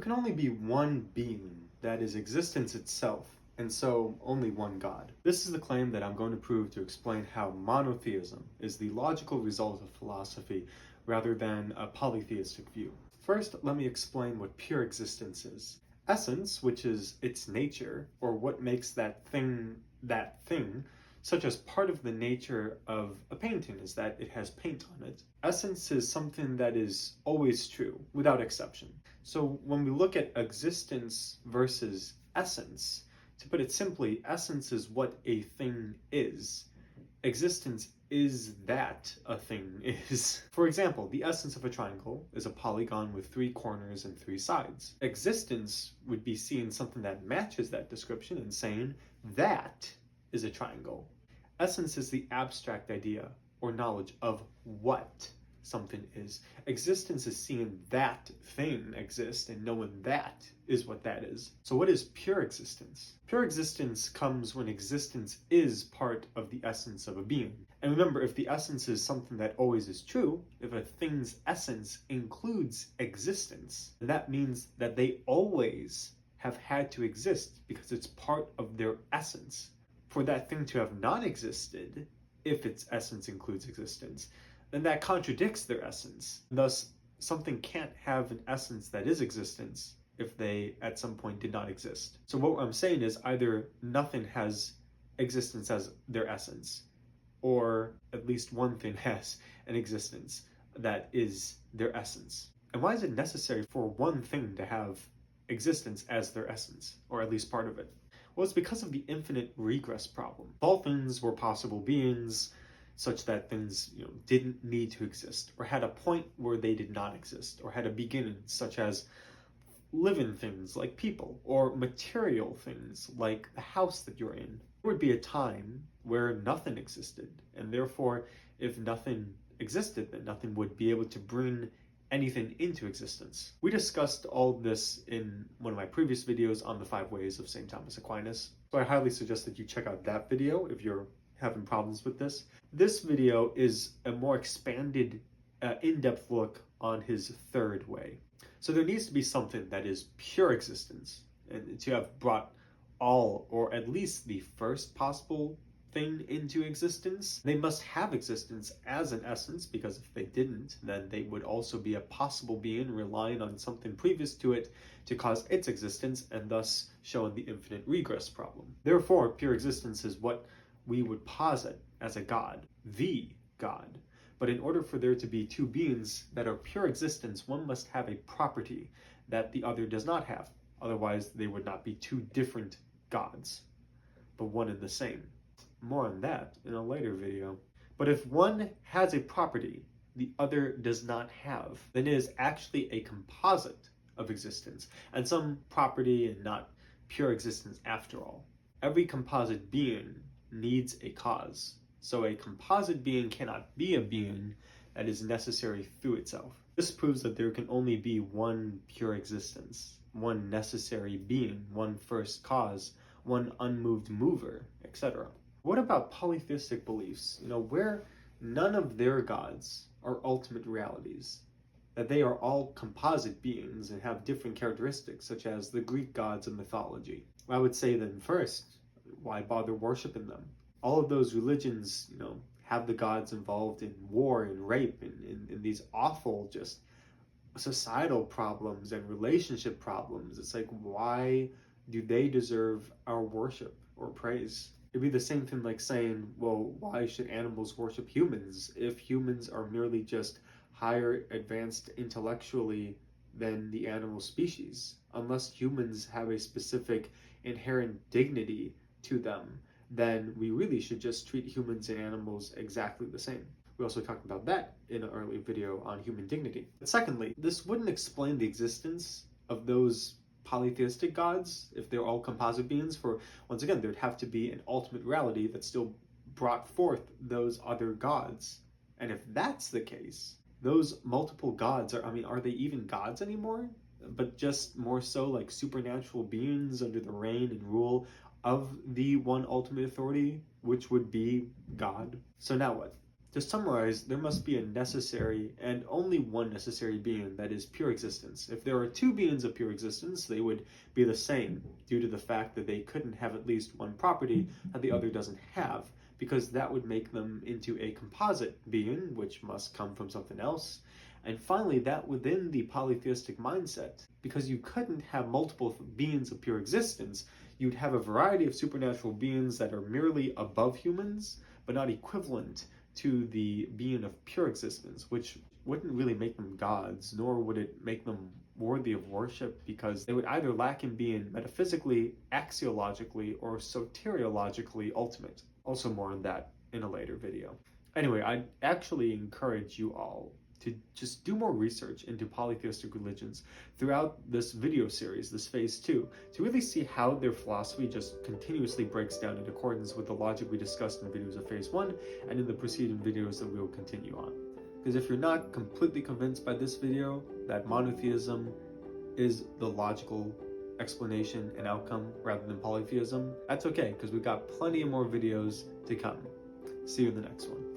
can only be one being that is existence itself, and so only one God. This is the claim that I'm going to prove to explain how monotheism is the logical result of philosophy rather than a polytheistic view. First, let me explain what pure existence is. Essence, which is its nature, or what makes that thing, such as part of the nature of a painting is that it has paint on it. Essence is something that is always true, without exception. So when we look at existence versus essence, to put it simply, essence is what a thing is. Existence is that a thing is. For example, the essence of a triangle is a polygon with 3 corners and 3 sides. Existence would be seeing something that matches that description and saying that is a triangle. Essence is the abstract idea or knowledge of what something is. Existence is seeing that thing exist and knowing that is what that is. So what is pure existence? Pure existence comes when existence is part of the essence of a being. And remember, if the essence is something that always is true, if a thing's essence includes existence, then that means that they always have had to exist because it's part of their essence. For that thing to have not existed, if its essence includes existence, then that contradicts their essence. Thus, something can't have an essence that is existence if they at some point did not exist. So what I'm saying is either nothing has existence as their essence, or at least one thing has an existence that is their essence. And why is it necessary for one thing to have existence as their essence, or at least part of it? Well, it's because of the infinite regress problem. If all things were possible beings, such that things didn't need to exist, or had a point where they did not exist, or had a beginning, such as living things like people, or material things like the house that you're in, there would be a time where nothing existed, and therefore, if nothing existed, then nothing would be able to bring anything into existence. We discussed all this in one of my previous videos on the 5 ways of St. Thomas Aquinas, so I highly suggest that you check out that video if you're having problems with this. This video is a more expanded, in-depth look on his third way. So there needs to be something that is pure existence, and to have brought all, or at least the first possible thing into existence, they must have existence as an essence, because if they didn't, then they would also be a possible being relying on something previous to it to cause its existence, and thus showing the infinite regress problem. Therefore, pure existence is what we would posit as a God, the God. But in order for there to be 2 beings that are pure existence, one must have a property that the other does not have. Otherwise, they would not be 2 different gods, but one and the same. More on that in a later video. But if one has a property the other does not have, then it is actually a composite of existence, and some property and not pure existence after all. Every composite being needs a cause. So a composite being cannot be a being that is necessary through itself. This proves that there can only be one pure existence, one necessary being, one first cause, one unmoved mover, etc. What about polytheistic beliefs, where none of their gods are ultimate realities, that they are all composite beings and have different characteristics, such as the Greek gods of mythology? I would say then first, why bother worshiping them? All of those religions, have the gods involved in war and rape and in these awful just societal problems and relationship problems. It's like, why do they deserve our worship or praise? It'd be the same thing like saying, well, why should animals worship humans if humans are merely just higher advanced intellectually than the animal species? Unless humans have a specific inherent dignity to them, then we really should just treat humans and animals exactly the same. We also talked about that in an earlier video on human dignity. But secondly, this wouldn't explain the existence of those polytheistic gods if they're all composite beings, for once again, there'd have to be an ultimate reality that still brought forth those other gods. And if that's the case, those multiple gods are they even gods anymore? But just more so like supernatural beings under the reign and rule of the one ultimate authority, which would be God. So now what? To summarize, there must be a necessary and only one necessary being that is pure existence. If there are two beings of pure existence, they would be the same due to the fact that they couldn't have at least one property that the other doesn't have, because that would make them into a composite being, which must come from something else. And finally, that within the polytheistic mindset, because you couldn't have multiple beings of pure existence, you'd have a variety of supernatural beings that are merely above humans, but not equivalent to the being of pure existence, which wouldn't really make them gods, nor would it make them worthy of worship, because they would either lack in being metaphysically, axiologically, or soteriologically ultimate. Also more on that in a later video. Anyway, I'd actually encourage you all to just do more research into polytheistic religions throughout this video series, this phase 2, to really see how their philosophy just continuously breaks down in accordance with the logic we discussed in the videos of phase 1 and in the preceding videos that we will continue on. Because if you're not completely convinced by this video that monotheism is the logical explanation and outcome rather than polytheism, that's okay, because we've got plenty of more videos to come. See you in the next one.